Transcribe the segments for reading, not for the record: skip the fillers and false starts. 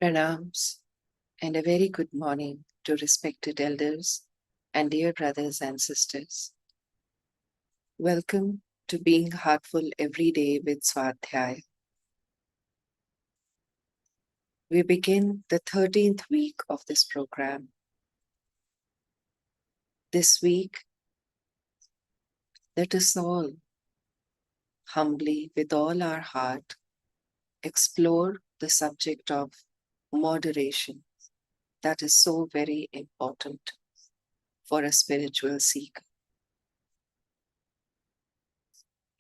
Pranams and a very good morning to respected elders and dear brothers and sisters. Welcome to Being Heartful Every Day with Swadhyaya. We begin the 13th week of this program. This week, let us all humbly, with all our heart, explore the subject of moderation that is so very important for a spiritual seeker.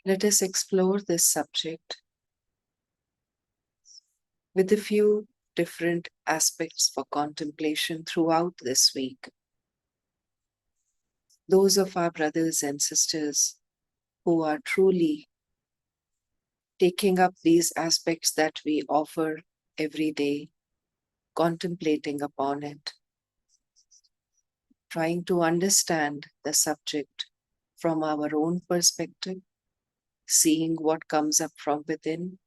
Let us explore this subject with a few different aspects for contemplation throughout this week. Those of our brothers and sisters who are truly taking up these aspects that we offer every day, contemplating upon it, trying to understand the subject from our own perspective, seeing what comes up from within,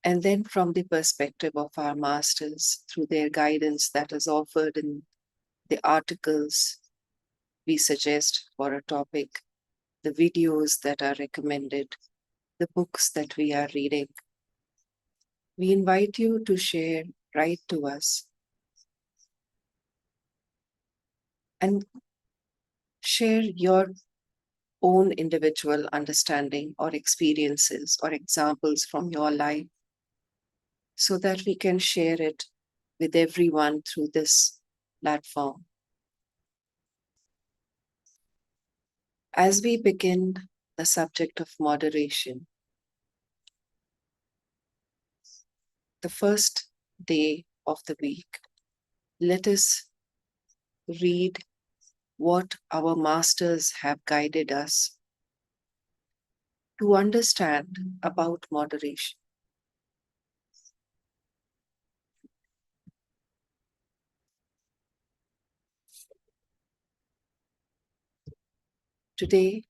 and then from the perspective of our masters through their guidance that is offered in the articles we suggest for a topic, the videos that are recommended, the books that we are reading. We invite you to share, write to us, and share your own individual understanding or experiences or examples from your life so that we can share it with everyone through this platform. As we begin the subject of moderation, the first day of the week, let us read what our masters have guided us to understand about moderation. Today,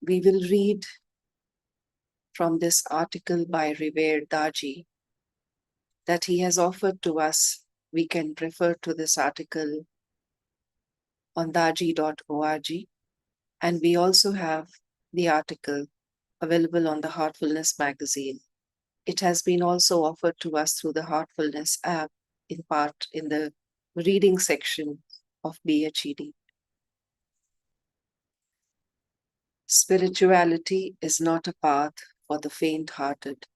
we will read from this article by Revered Daji that he has offered to us. We can refer to this article on daji.org, and we also have the article available on the Heartfulness magazine. It has been also offered to us through the Heartfulness app, in part in the reading section of BHED. Spirituality is not a path for the faint-hearted.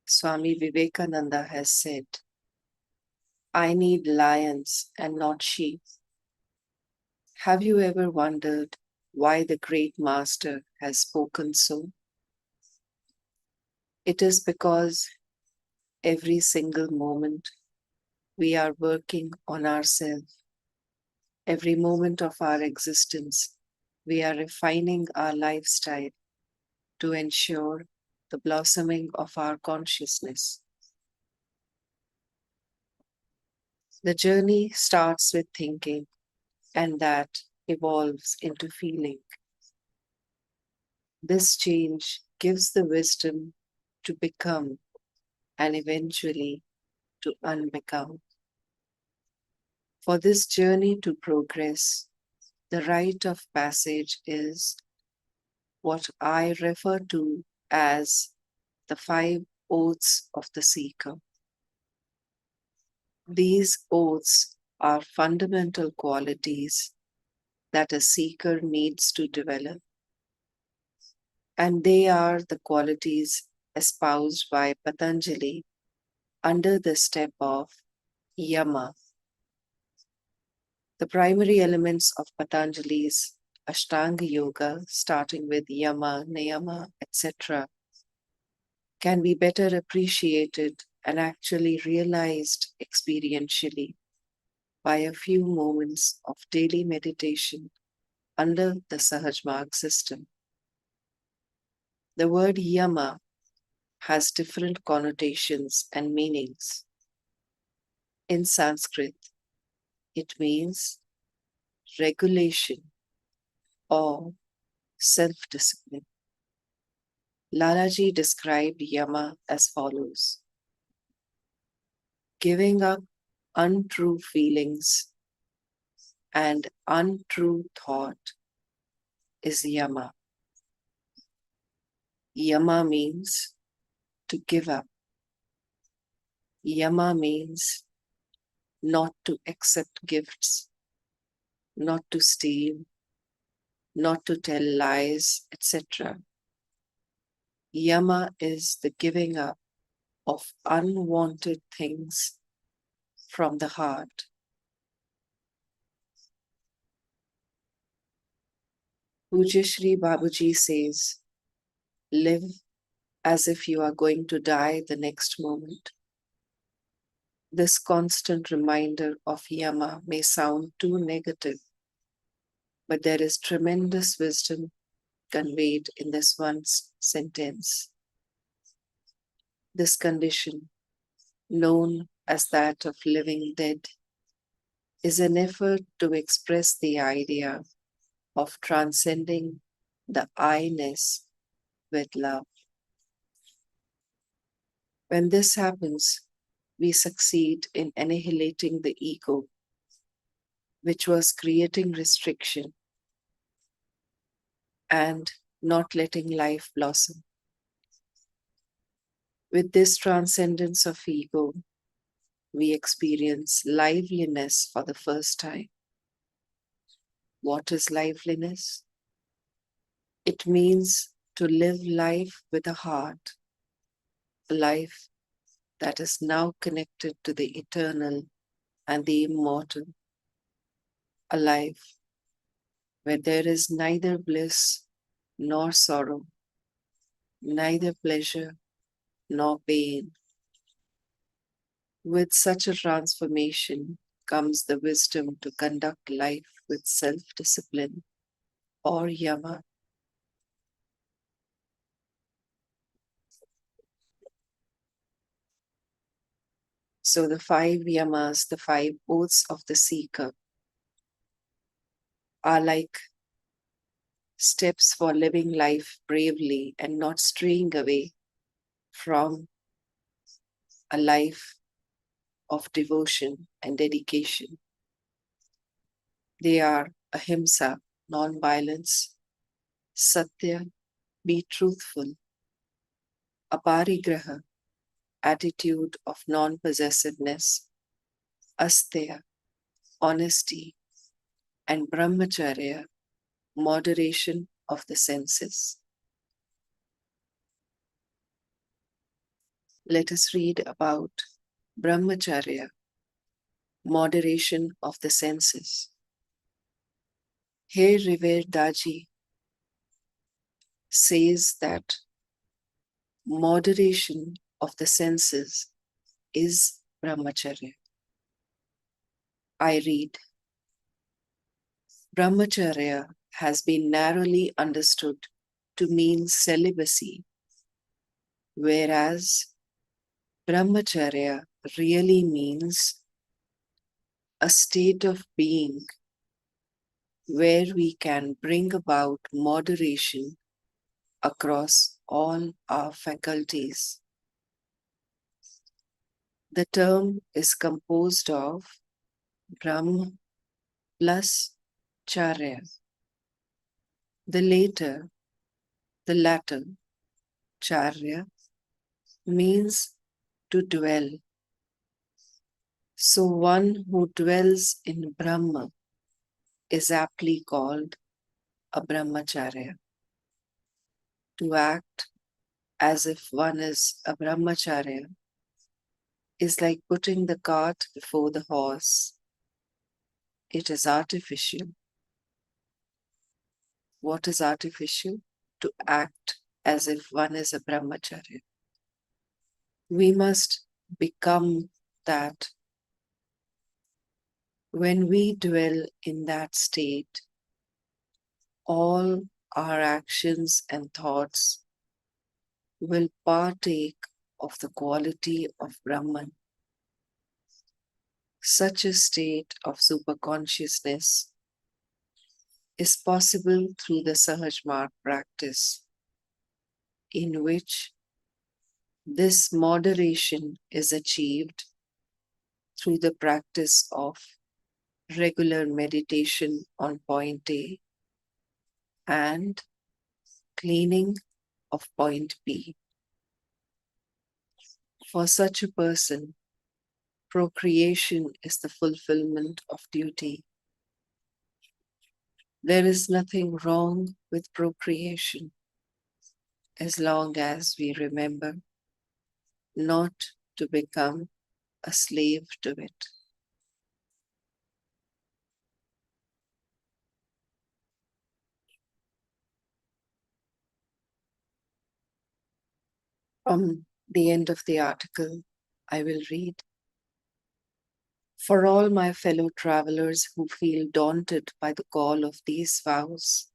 Swami Vivekananda has said, I need lions and not sheep. Have you ever wondered why the great master has spoken so? It is because every single moment we are working on ourselves. Every moment of our existence, we are refining our lifestyle to ensure the blossoming of our consciousness. The journey starts with thinking, and that evolves into feeling. This change gives the wisdom to become and eventually to unbecome. For this journey to progress, the rite of passage is what I refer to as the 5 oaths of the seeker. These oaths are fundamental qualities that a seeker needs to develop, and they are the qualities espoused by Patanjali under the step of Yama. The primary elements of Patanjali's Ashtanga Yoga, starting with Yama, Niyama, etc., can be better appreciated and actually realized experientially by a few moments of daily meditation under the Sahaj Marg system. The word Yama has different connotations and meanings. In Sanskrit, it means regulation or self-discipline. Lalaji described Yama as follows. giving up untrue feelings and untrue thought is yama. Yama means to give up. Yama means not to accept gifts, not to steal, not to tell lies, etc. Yama is the giving up of unwanted things from the heart. Pujya Shri Babuji says, live as if you are going to die the next moment. This constant reminder of yama may sound too negative, but there is tremendous wisdom conveyed in this one sentence. This condition, known as that of living dead, is an effort to express the idea of transcending the I-ness with love. When this happens, we succeed in annihilating the ego, which was creating restriction and not letting life blossom. With this transcendence of ego, we experience liveliness for the first time. What is liveliness? It means to live life with a heart, a life that is now connected to the eternal and the immortal, a life where there is neither bliss nor sorrow, neither pleasure nor pain. With such a transformation comes the wisdom to conduct life with self-discipline or yama. So the 5 yamas, the 5 oaths of the seeker, are like steps for living life bravely and not straying away from a life of devotion and dedication. They are ahimsa, non-violence; satya, be truthful; aparigraha, attitude of non-possessiveness; asteya, honesty; and brahmacharya, moderation of the senses. Let us read about brahmacharya, moderation of the senses. Here revered Daji says that moderation of the senses is brahmacharya. I read, brahmacharya has been narrowly understood to mean celibacy, whereas brahmacharya really means a state of being where we can bring about moderation across all our faculties. The term is composed of Brahm plus Charya. The latter, Charya, means to dwell. So one who dwells in Brahma is aptly called a brahmacharya. To act as if one is a brahmacharya is like putting the cart before the horse. It is artificial. What is artificial? To act as if one is a brahmacharya. We must become that. When we dwell in that state, all our actions and thoughts will partake of the quality of Brahman. Such a state of superconsciousness is possible through the Sahaj Marg practice, in which this moderation is achieved through the practice of regular meditation on point A and cleaning of point B. For such a person, procreation is the fulfillment of duty. There is nothing wrong with procreation as long as we remember not to become a slave to it. From the end of the article, I will read. For all my fellow travelers who feel daunted by the call of these vows,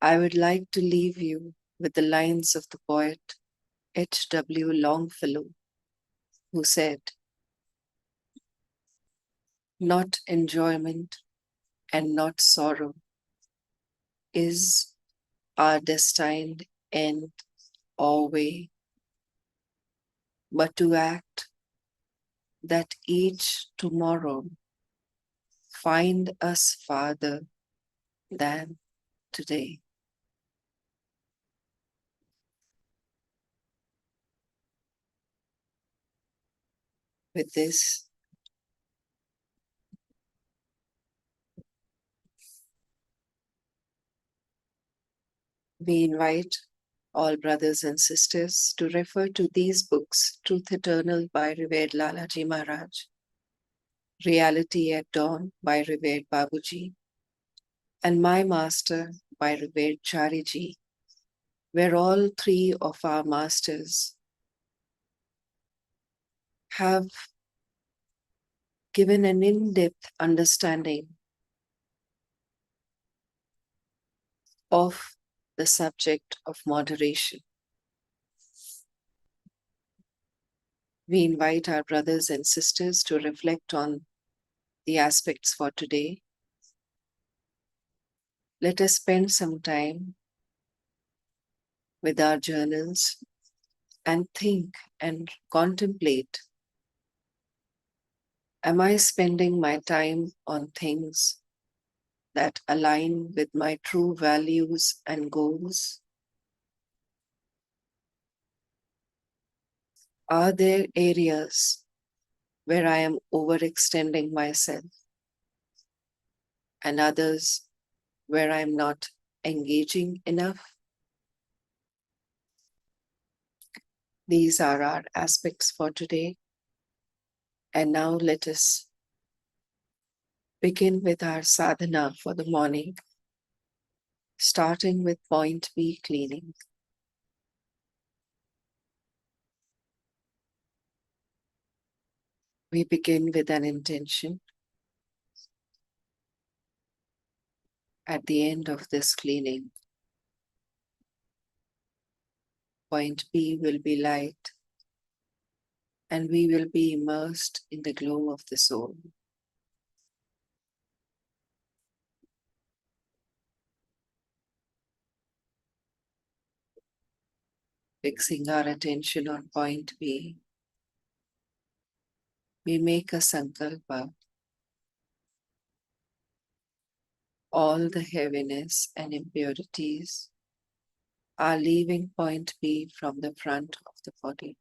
I would like to leave you with the lines of the poet H.W. Longfellow, who said, "Not enjoyment and not sorrow is our destined end or way, but to act that each tomorrow find us farther than today." With this, we invite all brothers and sisters to refer to these books: Truth Eternal by Revered Lalaji Maharaj, Reality at Dawn by Revered Babuji, and My Master by Revered Chariji, where all three of our masters have given an in-depth understanding of the subject of moderation. We invite our brothers and sisters to reflect on the aspects for today. Let us spend some time with our journals and think and contemplate. Am I spending my time on things that align with my true values and goals? Are there areas where I am overextending myself and others where I am not engaging enough? These are our aspects for today. And now let us begin with our sadhana for the morning, starting with point B, cleaning. We begin with an intention. At the end of this cleaning, point B will be light, and we will be immersed in the glow of the soul. Fixing our attention on point B, we make a sankalpa. All the heaviness and impurities are leaving point B from the front of the body.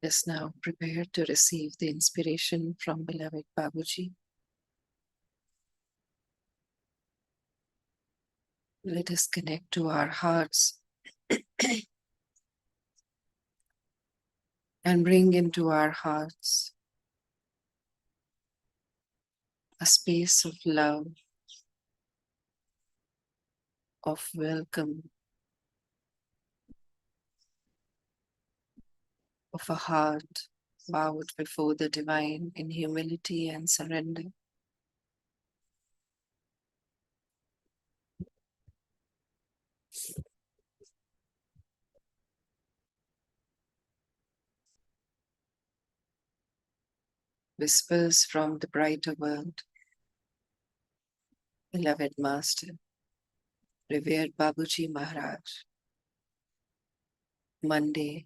Just now prepare to receive the inspiration from beloved Babuji. Let us connect to our hearts and bring into our hearts a space of love, of welcome, of a heart bowed before the divine in humility and surrender. Whispers from the brighter world. Beloved Master, revered Babuji Maharaj, Monday,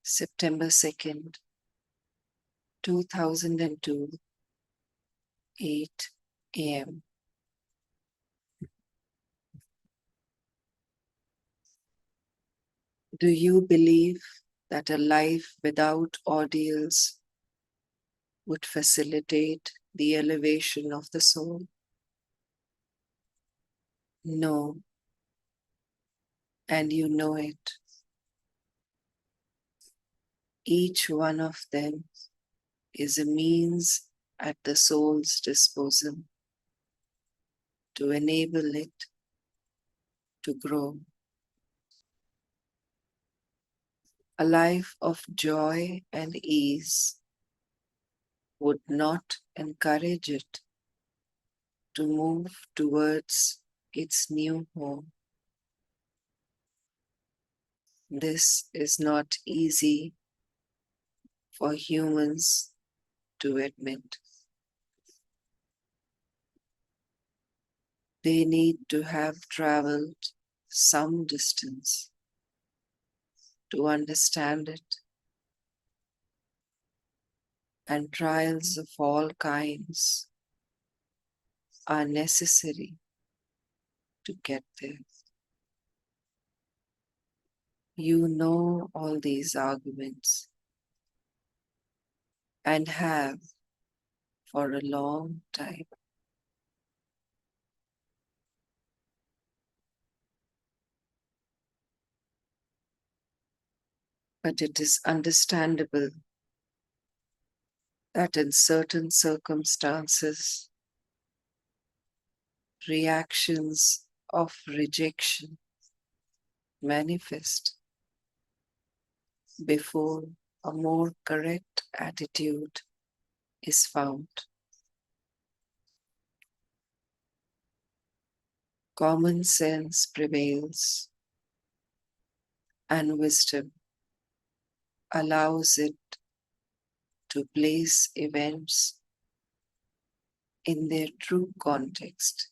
September 2nd, 2002, 8 a.m. Do you believe that a life without ordeals would facilitate the elevation of the soul? No, and you know it. Each one of them is a means at the soul's disposal to enable it to grow. A life of joy and ease would not encourage it to move towards its new home. This is not easy for humans to admit. They need to have traveled some distance to understand it, and trials of all kinds are necessary to get there. You know all these arguments and have for a long time. But it is understandable that in certain circumstances, reactions of rejection manifest before a more correct attitude is found. Common sense prevails, and wisdom allows it to place events in their true context.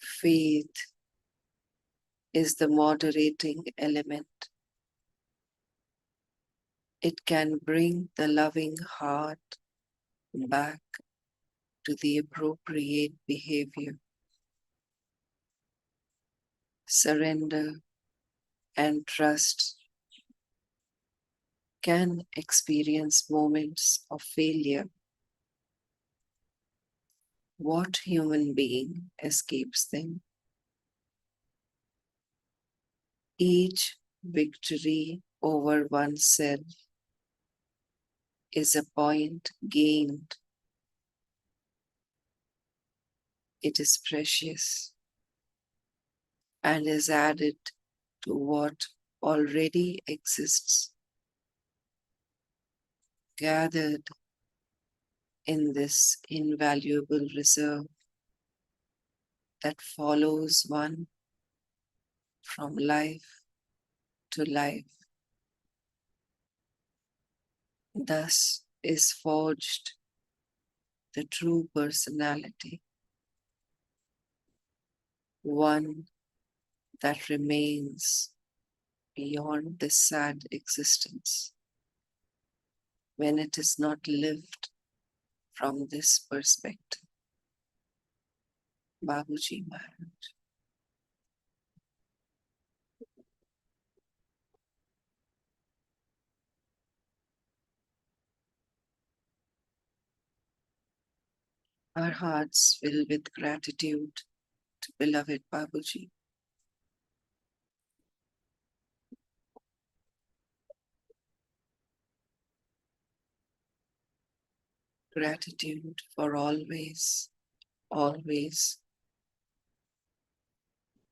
Faith is the moderating element. It can bring the loving heart back to the appropriate behavior. Surrender and trust can experience moments of failure. What human being escapes them? Each victory over oneself is a point gained. It is precious and is added to what already exists, gathered in this invaluable reserve that follows one from life to life. Thus is forged the true personality, one that remains beyond this sad existence when it is not lived from this perspective. Babuji Maharaj. our hearts fill with gratitude to beloved Babuji. Gratitude for always, always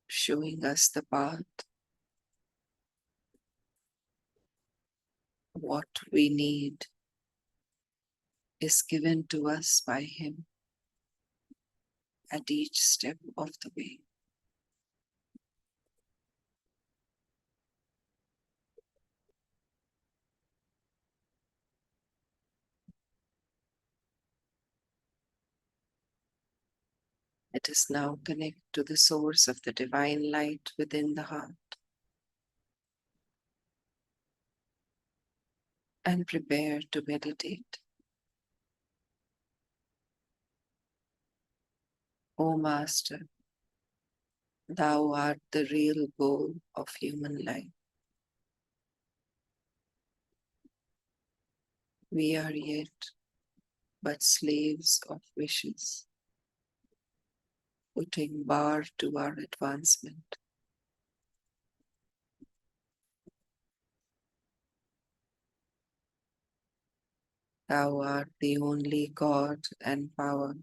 showing us the path, what we need is given to us by Him at each step of the way. Let us now connect to the source of the divine light within the heart and prepare to meditate. O Master, Thou art the real goal of human life. We are yet but slaves of wishes, putting bar to our advancement. Thou art the only God and power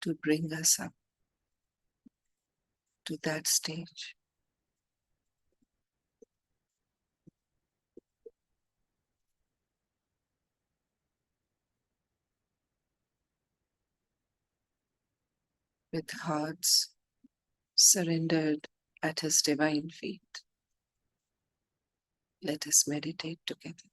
to bring us up to that stage. With hearts surrendered at His divine feet, let us meditate together.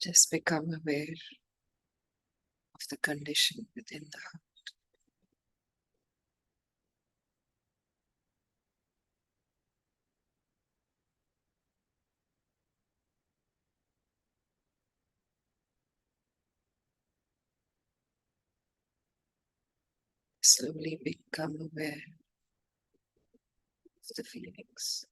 Just become aware of the condition within the heart. Slowly become aware of the feelings.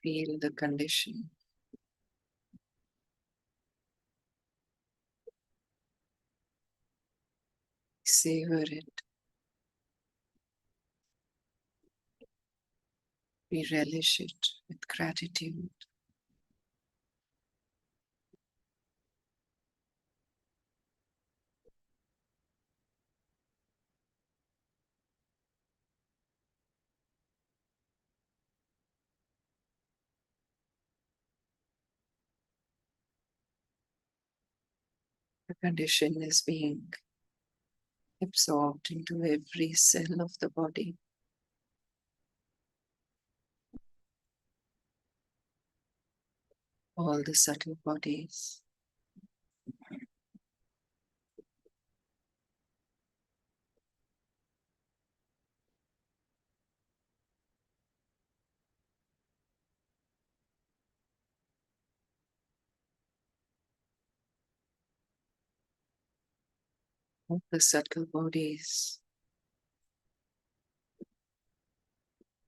Feel the condition. Savor it. We relish it with gratitude. The condition is being absorbed into every cell of the body. All the subtle bodies. All the subtle bodies.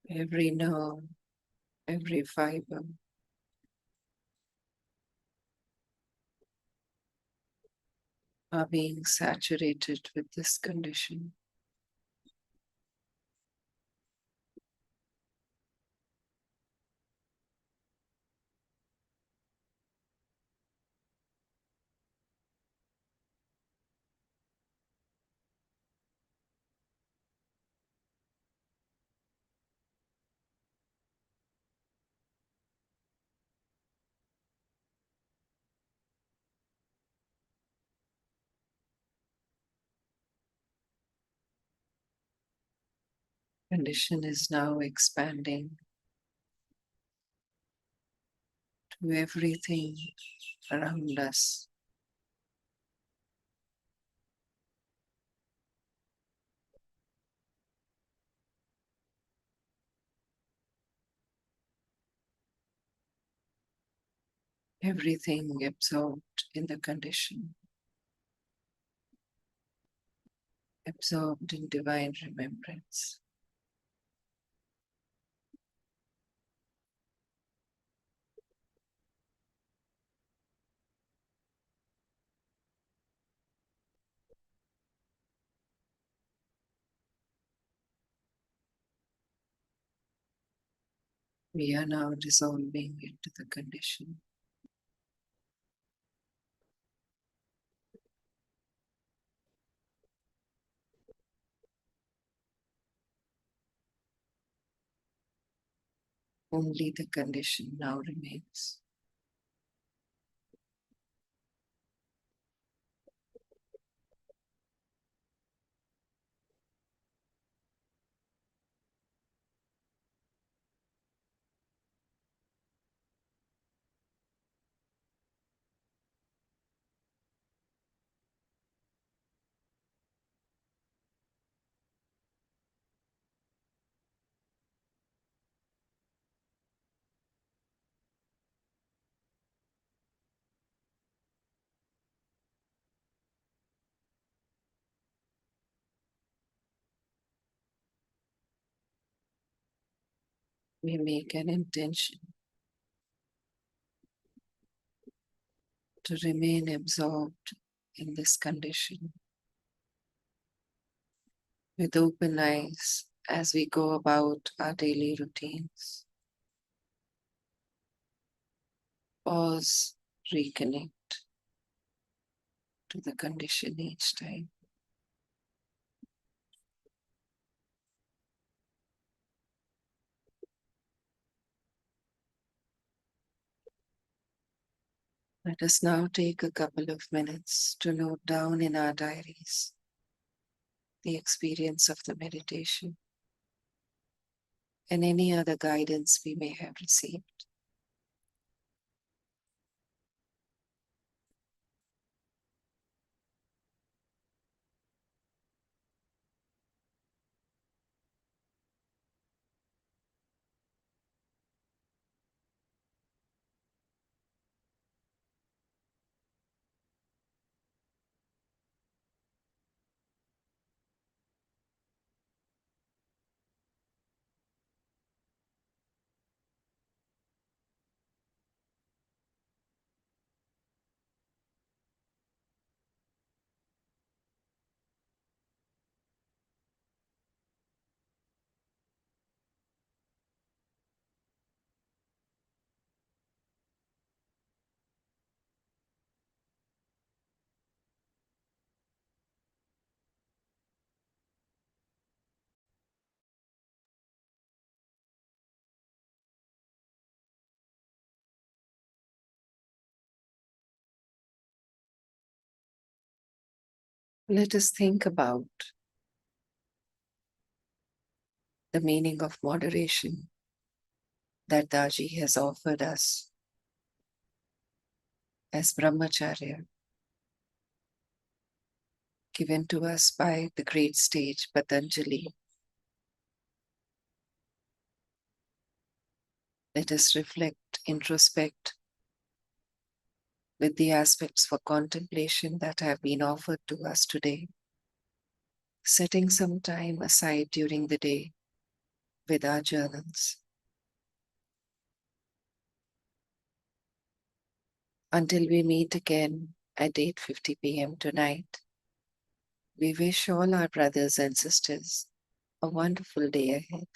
Every nerve, every fiber. Are being saturated with this condition. Condition is now expanding to everything around us. Everything absorbed in the condition, absorbed in divine remembrance. We are now dissolving into the condition. Only the condition now remains. We make an intention to remain absorbed in this condition with open eyes as we go about our daily routines. Pause, reconnect to the condition each time. Let us now take a couple of minutes to note down in our diaries the experience of the meditation and any other guidance we may have received. Let us think about the meaning of moderation that Daji has offered us as brahmacharya, given to us by the great sage Patanjali. Let us reflect, introspect with the aspects for contemplation that have been offered to us today, setting some time aside during the day with our journals. Until we meet again at 8:50 p.m. tonight, we wish all our brothers and sisters a wonderful day ahead.